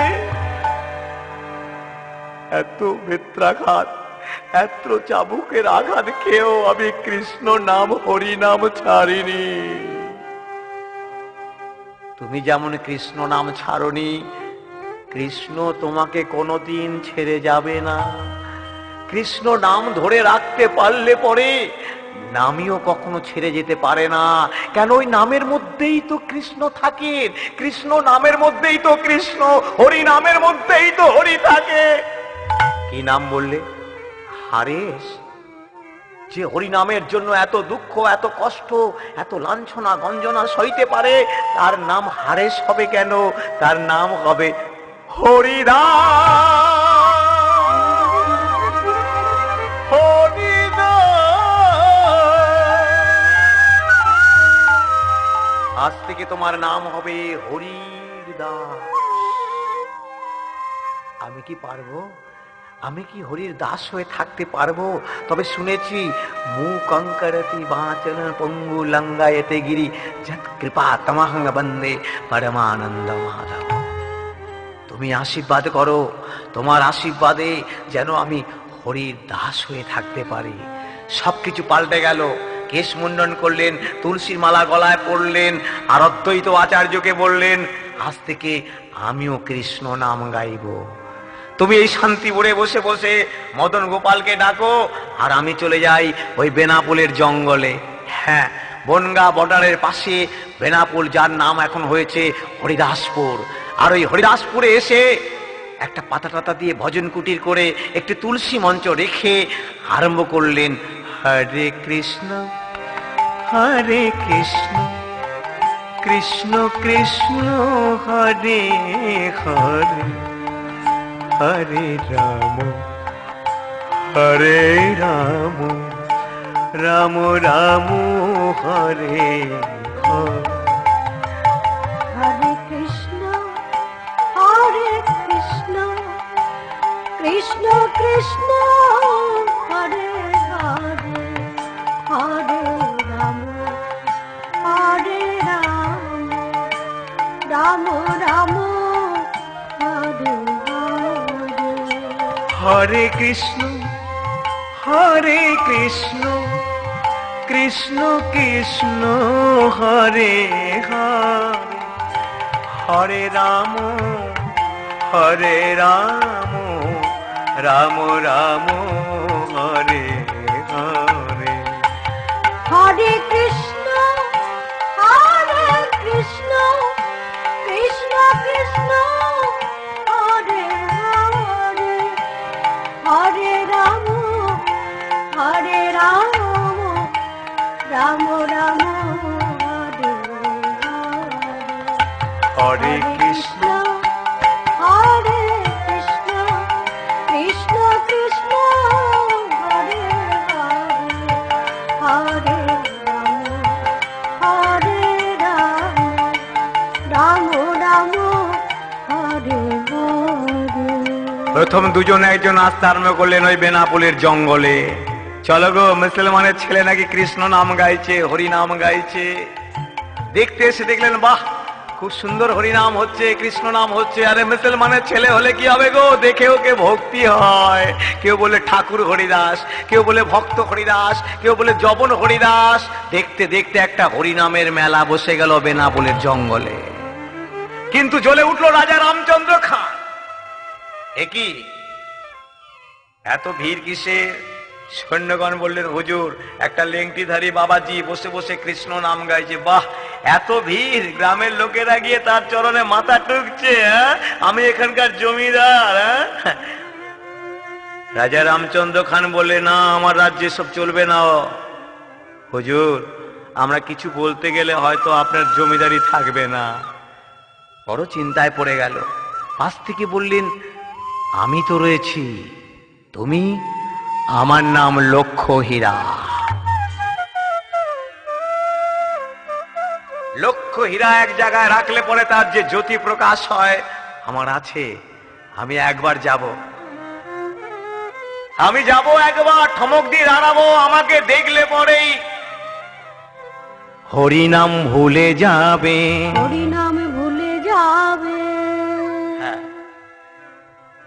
এত বেত্রাঘাত, এত চাবুকের আঘাত খেয়েও আমি কৃষ্ণ নাম হরি নাম ছাড়িনি। তুমি যেমন কৃষ্ণ নাম ছাড়নি, কৃষ্ণ তোমাকে কোনোদিন ছেড়ে যাবে না। কৃষ্ণ নাম ধরে রাখতে পারলে পরে নামিও কখনো ছেড়ে যেতে পারে না। কেন? ওই নামের মধ্যেই তো কৃষ্ণ থাকেন, কৃষ্ণ নামের মধ্যেই তো কৃষ্ণ, হরি নামের মধ্যেই তো হরি থাকে। কি নাম বললে? হারেস। যে হরি নামের জন্য এত দুঃখ, এত কষ্ট, এত লাঞ্ছনা গঞ্জনা সইতে পারে, তার নাম হারেস হবে কেন? তার নাম হবে হরিদাস। হরিদাস। আজ থেকে তোমার নাম হবে হরিদাস। আমি কি পারবো? আমি কি হরির দাস হয়ে থাকতে পারবো? তবে শুনেছি মূকঙ্করতি বাচন পঙ্গু লঙ্গায়তে গিরি যৎ কৃপা তমহং বন্দে পরমানন্দ মাধব। তুমি আশীর্বাদ করো, তোমার আশীর্বাদে যেন আমি হরির দাস হয়ে থাকতে পারি। সবকিছু পাল্টে গেল। কেশ মুন্ডন করলেন, তুলসীর মালা গলায় পড়লেন, আর অদ্বৈত আচার্যকে বললেন আজ থেকে আমিও কৃষ্ণ নাম গাইব। তুমি এই শান্তিপুরে বসে বসে মদন গোপালকে ডাকো, আর আমি চলে যাই ওই বেনাপোলের জঙ্গলে। হ্যাঁ, বনগা বর্ডারের পাশে বেনাপোল, যার নাম এখন হয়েছে হরিদাসপুর। আর ওই হরিদাসপুরে এসে একটা পাতা টাতা দিয়ে ভজন কুটির করে একটি তুলসী মঞ্চ রেখে আরম্ভ করলেন হরে কৃষ্ণ হরে কৃষ্ণ কৃষ্ণ কৃষ্ণ হরে হরে হরে রাম হরে রাম রাম রাম হরে হরে। হরে কৃষ্ণ হরে কৃষ্ণ কৃষ্ণ কৃষ্ণ হরে হরে হরে রাম হরে রাম রাম রাম হরে হরে। হরে কৃষ্ণ হরে কৃষ্ণ কৃষ্ণ কৃষ্ণ হরে হরে হরে রাম হরে রাম রাম রাম হরে হরে। হরে কৃষ্ণ হরে কৃষ্ণ কৃষ্ণ কৃষ্ণ হরে হরে হরে রাম হরে রাম রাম রাম হরে হরে। হরে কৃষ্ণ হরে কৃষ্ণ কৃষ্ণ কৃষ্ণ হরে হরে হরে রাম হরে রাম রাম রাম হরে হরে। প্রথম দুজন একজন আসতে আরম্ভ করলেন ওই বেনাপোলের জঙ্গলে। চলো গো, মুসলমানের ছেলে নাকি কৃষ্ণ নাম গাইছে, হরি নাম গাইছে। দেখতে এসে দেখলেন বাহ, খুব সুন্দর হরি নাম হচ্ছে, কৃষ্ণ নাম হচ্ছে। আরে মুসলমানের ছেলে হলে কি হবে গো, দেখে ওকে ভক্তি হয়। কেউ বলে ঠাকুর হরিদাস, কেউ বলে ভক্ত হরিদাস, কেউ বলে জবন হরিদাস। দেখতে দেখতে একটা হরিনামের মেলা বসে গেল বেনাপোলের জঙ্গলে। কিন্তু জ্বলে উঠলো রাজা রামচন্দ্র খান। একই এত ভিড় কিসের? সৈন্যগণ বললেন হুজুর, একটা লেংটিধারী বাবাজি বসে বসে কৃষ্ণ নাম গাইছে। বাহ, এত ভিড়, গ্রামের লোকেরা গিয়ে তার চরণে মাথা টুকছে। আমি এখানকার জমিদার। রাজা রামচন্দ্র খান বলে না, আমার রাজ্যে সব চলবে না। হুজুর, আমরা কিছু বলতে গেলে হয়তো আপনার জমিদারি থাকবে না। বড় চিন্তায় পড়ে গেল। পাশ থেকে বললেন, আমি তো রয়েছি, তুমি? আমার নাম লক্ষ্য হীরা। লক্ষ্য হীরা এক জায়গায় রাখলে পরে তার যে জ্যোতি প্রকাশ হয় আমার আছে। আমি একবার যাব, একবার ঠমক দিয়ে দাঁড়াবো। আমাকে দেখলে পরেই হরিনাম ভুলে যাবে। হরিনাম ভুলে যাবে। হ্যাঁ,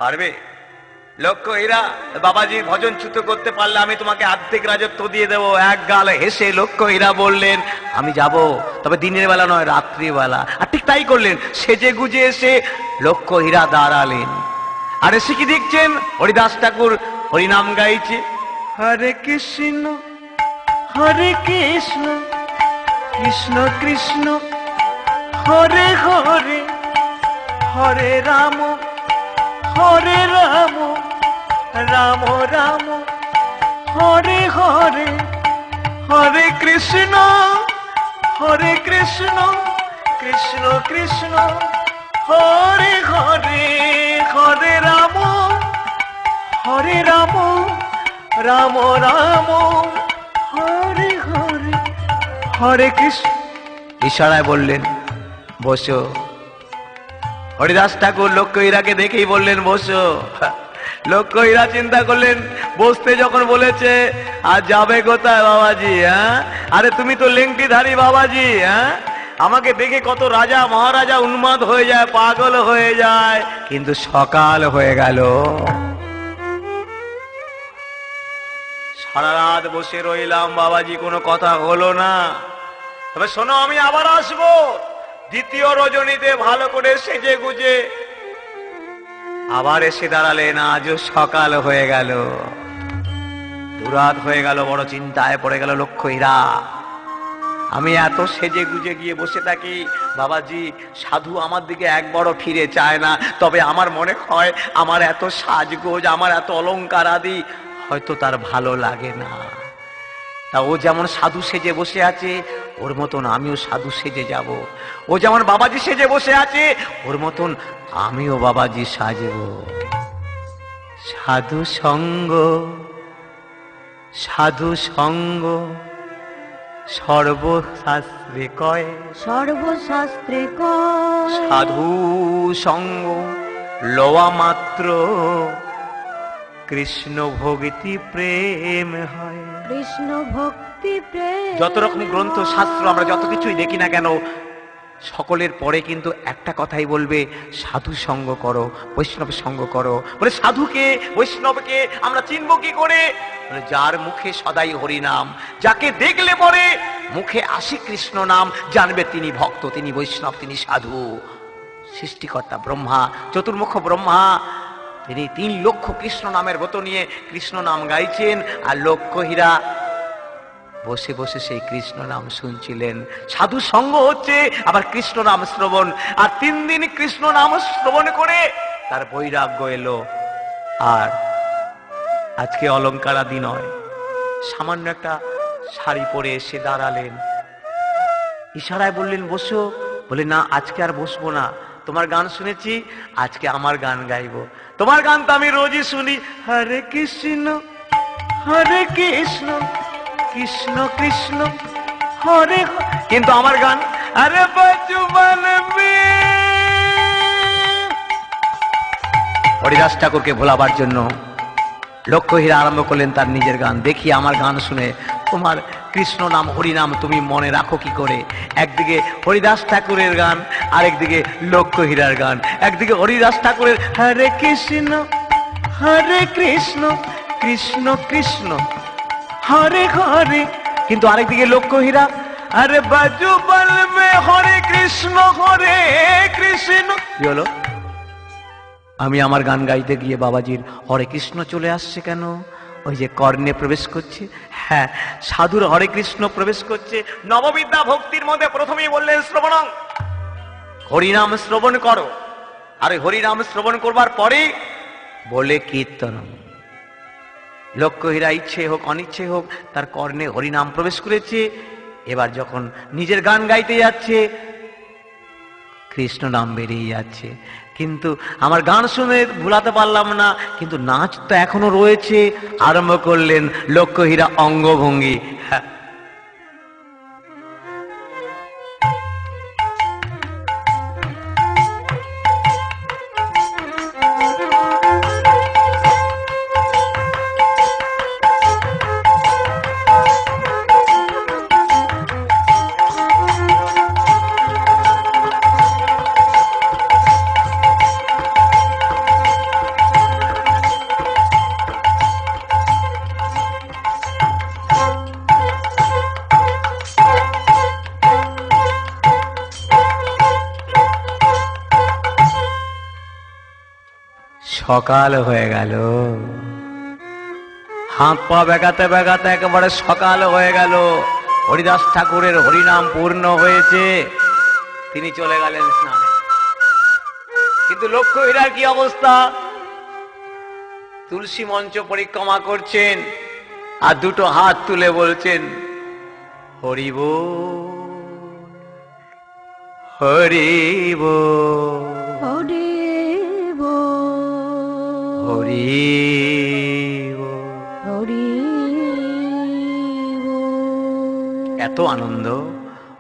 পারবে? লক্ষ্য হীরা, বাবাজির ভজন চ্যুত করতে পারলে আমি তোমাকে অর্ধেক রাজত্ব দিয়ে দেবো। এক গাল হেসে লক্ষ্য হীরা বললেন, আমি যাব, তবে দিনের বেলা নয়, রাত্রিবেলা। আর ঠিক তাই করলেন। সেজে গুজে এসে লক্ষ্য হীরা দাঁড়ালেন। আর এসে কি দেখছেন, হরিদাস ঠাকুর হরিনাম গাইছে, হরে কৃষ্ণ হরে কৃষ্ণ কৃষ্ণ কৃষ্ণ হরে হরে হরে রাম হরে রাম রাম রাম হরে হরে হরে কৃষ্ণ কৃষ্ণ কৃষ্ণ হরে হরে হরে রাম রাম রাম হরে হরে হরে কৃষ্ণ। ইশারায় বললেন, বসো। হরিদাস ঠাকুর লক্ষ্য হীরাকে দেখেই বললেন, বসো। লক্ষ্য হীরা চিন্তা করলেন, বসতে যখন বলেছে, আর যাবে কোথায় বাবাজি? হ্যাঁ, আরে তুমি তো লেংটিধারী বাবাজি। হ্যাঁ, আমাকে দেখে কত রাজা মহারাজা উন্মাদ হয়ে যায়, পাগল হয়ে যায়। কিন্তু সকাল হয়ে গেল। সারা রাত বসে রইলাম বাবাজি, কোনো কথা হলো না। তবে শোনো, আমি আবার আসবো দ্বিতীয় রজনীতে ভালো করে সেজে গুজে। আবার এসে দাঁড়ালেন। আজও সকাল হয়ে গেল, দুরাত হয়ে গেল। বড় চিন্তায় পড়ে গেল লক্ষ্য হীরা। আমি এত সেজে গুজে গিয়ে বসে থাকি, বাবাজি সাধু আমার দিকে একবারও ফিরে চায় না। তবে আমার মনে হয় আমার এত সাজগোজ, আমার এত অলংকার আদি হয়তো তার ভালো লাগে না। তা ও যেমন সাধু সেজে বসে আছে, ওর মতন আমিও সাধু সেজে যাব। ও যেমন বাবাজি সেজে বসে আছে, ওর মতন আমিও বাবাজি সাজব। সাধু সঙ্গ সাধু সঙ্গ সর্বশাস্ত্রে কয়, সর্বশাস্ত্রে কয়। সাধু সঙ্গ লওয়া মাত্র কৃষ্ণ ভক্তি প্রেম হয়। কৃষ্ণ ভক্তি প্রেম। যত রকম গ্রন্থ শাস্ত্র আমরা যত কিছুই দেখি না কেন, সকলের পরে কিন্তু একটা কথাই বলবে, সাধু সঙ্গ করো, বৈষ্ণব সঙ্গ করো। বলে সাধুকে বৈষ্ণবকে আমরা চিনব কি করে? বলে যার মুখে সদাই হরি নাম, যাকে দেখলে পরে মুখে আসে কৃষ্ণ নাম, জানবে তিনি ভক্ত, তিনি বৈষ্ণব, তিনি সাধু। সৃষ্টিকর্তা ব্রহ্মা, চতুর্মুখ ব্রহ্মা, তিনি 3 লক্ষ কৃষ্ণ নামের ব্রত নিয়ে কৃষ্ণ নাম গাইছেন। আর লক্ষ্য হীরা বসে বসে সেই কৃষ্ণ নাম শুনছিলেন। সাধু সঙ্গ হচ্ছে, আবার কৃষ্ণ নাম শ্রবণ। আর 3 দিন কৃষ্ণ নাম শ্রবণ করে তার বৈরাগ্য এলো। আর আজকে অলংকার আদি নয়, সামান্য একটা শাড়ি পরে এসে দাঁড়ালেন। ইশারায় বললেন, বসো। বলে না, আজকে আর বসবো না, তোমার গান শুনেছি, আজকে আমার গান গাইবো। তোমার গান তো আমি রোজই শুনি, হরে কৃষ্ণ কৃষ্ণ কৃষ্ণ হরে, কিন্তু আমার গান আরে বচপন মে। হরিদাস ঠাকুরকে ভোলাবার জন্য লক্ষ্য হীরা আরম্ভ করলেন তার নিজের গান। দেখি আমার গান শুনে তোমার কৃষ্ণ নাম হরিনাম তুমি মনে রাখো কি করে। একদিকে হরিদাস ঠাকুরের গান, আরেকদিকে লক্ষ্য হীরার গান। একদিকে হরিদাস ঠাকুরের হরে কৃষ্ণ কৃষ্ণ কৃষ্ণ হরে হরে, কিন্তু আরেকদিকে লক্ষ্য হীরা আরে বাজু বলবে হরে কৃষ্ণ কি হলো? আমি আমার গান গাইতে গিয়ে বাবাজির হরে কৃষ্ণ চলে আসছে কেন? ওই যে কর্ণে প্রবেশ করছে। হ্যাঁ, সাধুর হরে কৃষ্ণ প্রবেশ করছে। নববিদ্যা ভক্তির মধ্যে প্রথমেই বললেন শ্রবণং, হরিনাম শ্রবণ করো। আর হরিনাম শ্রবণ করবার পরে বলে কীর্তনম। লক্ষ্য হীরা ইচ্ছে হোক অনিচ্ছে হোক তার কর্ণে হরিনাম প্রবেশ করেছে। এবার যখন নিজের গান গাইতে যাচ্ছে, কৃষ্ণ নাম বেরিয়ে যাচ্ছে। কিন্তু আমার গান শুনে ভুলাতে পারলাম না, কিন্তু নাচ তো এখনো রয়েছে। আরম্ভ করলেন লক্ষ্যহীরা অঙ্গভঙ্গি। হ্যাঁ, সকাল হয়ে গেল। হাত পা বেগাতে বেগাতে একেবারে সকাল হয়ে গেল। হরিদাস ঠাকুরের হরিনাম পূর্ণ হয়েছে, তিনি চলে গেলেন স্নানে। কিন্তু লক্ষ্যহীরার কি অবস্থা? তুলসী মঞ্চ পরিক্রমা করছেন আর দুটো হাত তুলে বলছেন হরি বল, হরি বল, হরি বল, হরি বল। হরি বল। এত আনন্দ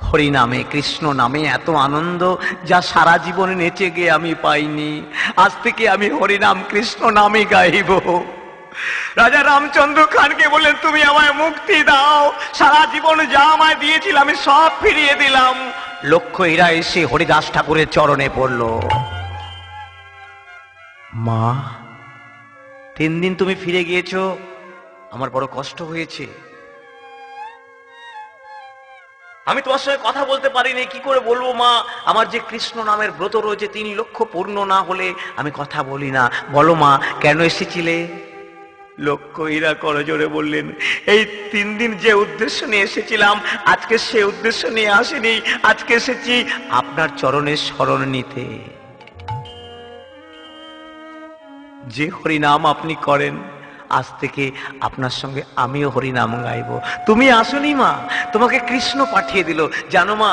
হরি নামে, কৃষ্ণ নামে এত আনন্দ, যা সারা জীবনে নেচে গিয়ে আমি পাইনি। আজ থেকে আমি হরিনাম কৃষ্ণ নামে গাইব। রাজা রামচন্দ্র খানকে বললেন, তুমি আমায় মুক্তি দাও, সারা জীবন যা আমায় দিয়েছিল আমি সব ফিরিয়ে দিলাম। লক্ষ্যহীরা এসে হরিদাস ঠাকুরের চরণে পড়ল। মা, 3 দিন তুমি ফিরে গিয়েছো, আমার বড় কষ্ট হয়েছে। আমি তোমার সঙ্গে কথা বলতে পারিনি, কি করে বলবো মা? আমার যে কৃষ্ণ নামের ব্রত রয়েছে 3 লক্ষ পূর্ণ না হলে আমি কথা বলি না। বলো মা, কেন এসেছিলে? লক্ষ্যহীরা করজোড়ে বললেন, এই 3 দিন যে উদ্দেশ্য নিয়ে এসেছিলাম, আজকে সে উদ্দেশ্য নিয়ে আসিনি। আজকে এসেছি আপনার চরণের শরণ নিতে। যে হরিনাম আপনি করেন, আজ থেকে আপনার সঙ্গে আমিও হরিনাম গাইব। তুমি আসনি মা, তোমাকে কৃষ্ণ পাঠিয়ে দিল। জানো মা,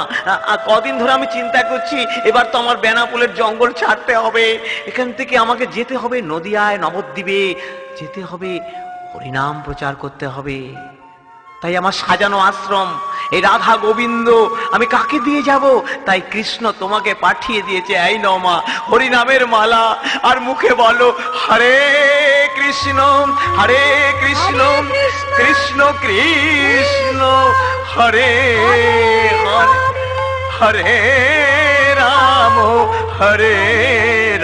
কদিন ধরে আমি চিন্তা করছি, এবার তো আমার বেনাপোলের জঙ্গল ছাড়তে হবে, এখান থেকে আমাকে যেতে হবে নদিয়ায়, নবদ্বীপে যেতে হবে, হরিনাম প্রচার করতে হবে। তাই আমার সাজানো আশ্রম, এই রাধা গোবিন্দ, আমি কাকে দিয়ে যাব? তাই কৃষ্ণ তোমাকে পাঠিয়ে দিয়েছে। এই নাও মা হরিনামের মালা, আর মুখে বলো হরে কৃষ্ণ, হরে কৃষ্ণ, কৃষ্ণ কৃষ্ণ হরে হরে, হরে রাম, হরে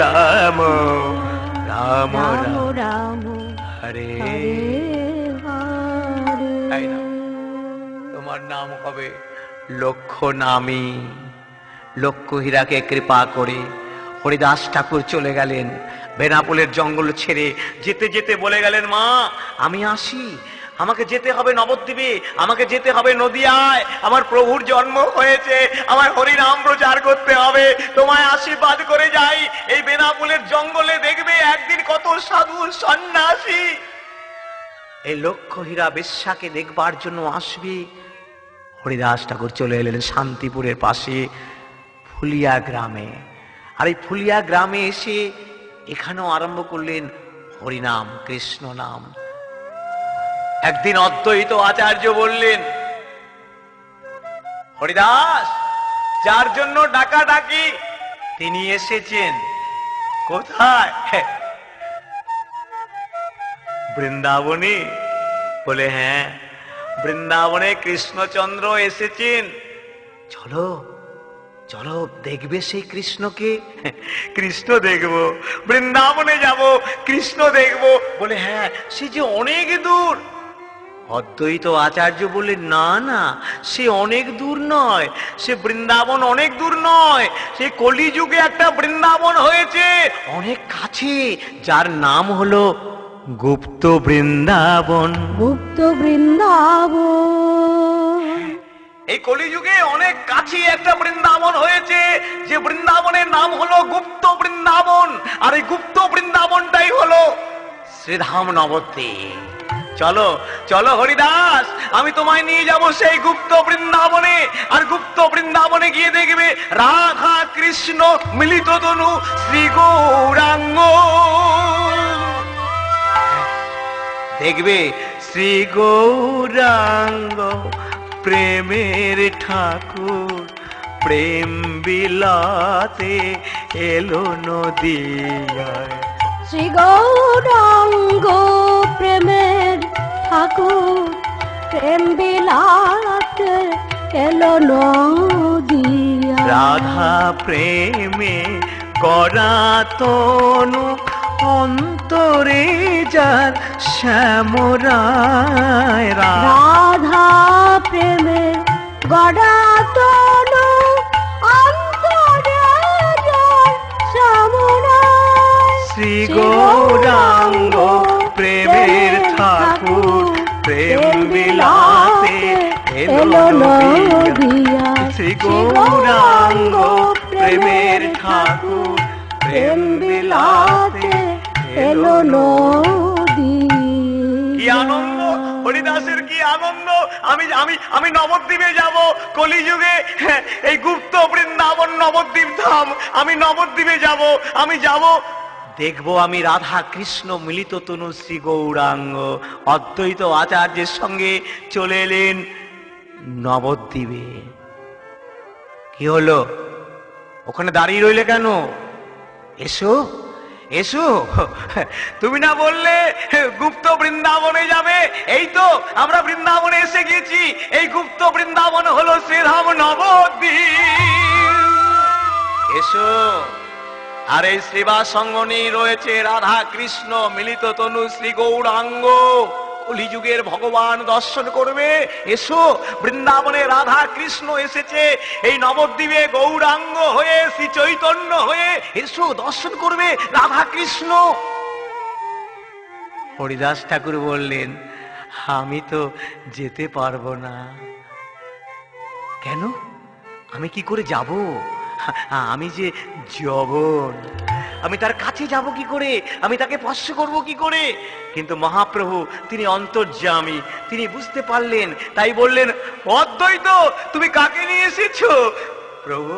রাম, রাম রাম রাম রাম হরে। হরে হরে। তোমার নাম হবে লক্ষ্য নামী। লক্ষ্যহীরাকে কৃপা করে হরিদাস ঠাকুর চলে গেলেন বেনাপোলের জঙ্গল ছেড়ে। যেতে যেতে বলে গেলেন, মা আমি আসি, আমাকে যেতে হবে নবদ্বীপে, আমাকে যেতে হবে নদিয়ায়, আমার প্রভুর জন্ম হয়েছে, আমার হরিনাম প্রচার করতে হবে, তোমায় আশীর্বাদ করে যাই। এই বেনাপোলের জঙ্গলে দেখবে একদিন কত সাধু সন্ন্যাসী এই লক্ষ্যহীরা বেশ্যাকে দেখবার জন্য আসবে। হরিদাস ঠাকুর চলে এলেন শান্তিপুরের পাশে ফুলিয়া গ্রামে। আর এই ফুলিয়া গ্রামে এসে এখানেও আরম্ভ করলেন হরিনাম কৃষ্ণ নাম। একদিন অদ্বৈত আচার্য বললেন, হরিদাস, যার জন্য ডাকাডাকি তিনি এসেছেন। কোথায়? বৃন্দাবনে। বলে হ্যাঁ, বৃন্দাবনে কৃষ্ণচন্দ্র এসেছেন। চলো চলো, দেখবে সেই কৃষ্ণকে। কৃষ্ণ দেখবো, বৃন্দাবনে যাব, কৃষ্ণ দেখবো। বলে হ্যাঁ, সে যে অনেক দূর। অদ্বৈত আচার্য বললেন, না না, সে অনেক দূর নয়, সে বৃন্দাবন অনেক দূর নয়, সে কলিযুগে একটা বৃন্দাবন হয়েছে অনেক কাছে, যার নাম হলো গুপ্ত বৃন্দাবন। গুপ্ত বৃন্দাবন। এই কলিযুগে অনেক কাছে একটা বৃন্দাবন হয়েছে, যে বৃন্দাবনের নাম হলো গুপ্ত বৃন্দাবন। আর এই গুপ্ত বৃন্দাবনটাই হলো শ্রীধাম নবদ্বীপ। চলো চলো হরিদাস, আমি তোমায় নিয়ে যাব সেই গুপ্ত বৃন্দাবনে। আর গুপ্ত বৃন্দাবনে গিয়ে দেখবে রাধা কৃষ্ণ মিলিত তনু শ্রী গৌরাঙ্গ। দেখবে শ্রী গৌরাঙ্গ প্রেমের ঠাকুর, প্রেম বিলাতে এলো নদিয়ায়। শ্রী গৌরাঙ্গ প্রেমের ঠাকুর, প্রেম বিলাতে এলো নদিয়া। রাধা প্রেমে গড়া তনু, অন্তরে যার শ্যামরায়। রাধা প্রেমের গড়া তনু, অন্তরে যার শ্যামরায়। শ্রী গৌরাঙ্গ প্রেমের ঠাকুর, প্রেম বিলাতে এলো নদিয়া। শ্রী গৌরাঙ্গ প্রেমের ঠাকুর, প্রেম বিলাতে এলো নদিয়া। কি আনন্দ হরিদাসের, কি আনন্দ! আমি আমি আমি নবদ্বীপে যাব কলিযুগে। এই গুপ্ত বৃন্দাবন নবদ্বীপ ধাম, আমি নবদ্বীপে যাব। আমি যাব, দেখবো আমি রাধা কৃষ্ণ মিলিত তনু শ্রী গৌরাঙ্গ। অদ্বৈত আচার্যের সঙ্গে চলে এলেন নবদ্বীপে। কি হলো, ওখানে দাঁড়িয়ে রইলে কেন? এসো এসো, তুমি না বললে গুপ্ত বৃন্দাবনে যাবে? এই তো আমরা বৃন্দাবনে এসে গেছি। এই গুপ্ত বৃন্দাবন হলো শ্রীধাম নবদ্বীপ। এসো। আর এই সেবা সঙ্গনী রয়েছে রাধা কৃষ্ণ মিলিত তনু শ্রী গৌরাঙ্গ। কলিযুগের ভগবান দর্শন করবে। এসো, বৃন্দাবনে রাধা কৃষ্ণ এসেছে, এই নবদ্বীপে গৌরাঙ্গ হয়ে, শ্রী চৈতন্য হয়ে। এসো, দর্শন করবে রাধা কৃষ্ণ। হরিদাস ঠাকুর বললেন, আমি তো যেতে পারবো না। কেন? আমি কি করে যাব? আমি যে যবন, আমি তার কাছে যাব কি করে? আমি তাকে স্পর্শ করব কি করে? কিন্তু মহাপ্রভু তিনি অন্তর্যামী, তিনি বুঝতে পারলেন, তাই বললেন, অদ্বৈত তুমি কাকে নিয়ে এসেছো? প্রভু,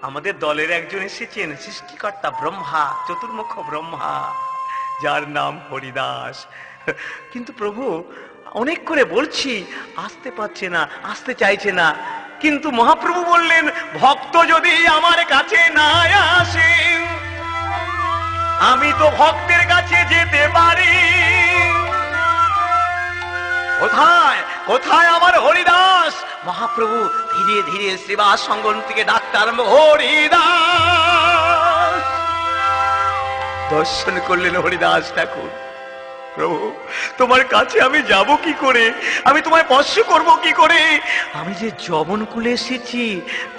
আমাদের দলের একজন এসেছেন, সৃষ্টিকর্তা ব্রহ্মা, চতুর্মুখ ব্রহ্মা, যার নাম হরিদাস। কিন্তু প্রভু, অনেক করে বলছি, আসতে পারছে না, আসতে চাইছে না। কিন্তু মহাপ্রভু বললেন, ভক্ত যদি আমার কাছে না আসে, আমি তো ভক্তের কাছে যেতে পারি। কোথায় কোথায় আমার হরিদাস? মহাপ্রভু ধীরে ধীরে সেবা সঙ্গন থেকে ডাক্তার হরিদাস দর্শন করলেন। হরিদাস ঠাকুর, প্রভু তোমার কাছে আমি যাব কি করে? আমি তোমায় স্পর্শ করব কি করে? আমি যে যবন কুলে এসেছি,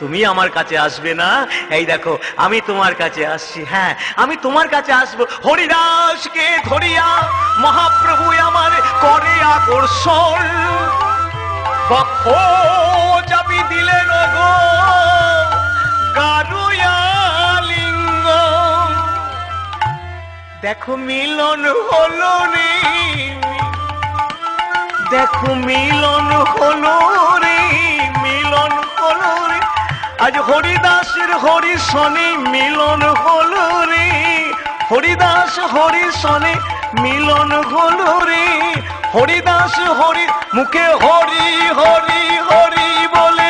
তুমি আমার কাছে আসবে না? এই দেখো, আমি তোমার কাছে আসছি। হ্যাঁ, আমি তোমার কাছে আসবো। হরিদাসকে ধরিয়া মহাপ্রভু আমার করে আকর্ষণ, বক্ষ চাপি দিলেন গো গারুয়া লিঙ্গ। দেখো মিলন হলো রে, দেখো মিলন হলো রে, মিলন হলো রে। আজ হরিদাসের হরিশনে মিলন হলো রে, হরিদাস হরিশনে মিলন হলো রে। হরিদাস হরি মুখে হরি হরি হরি বলে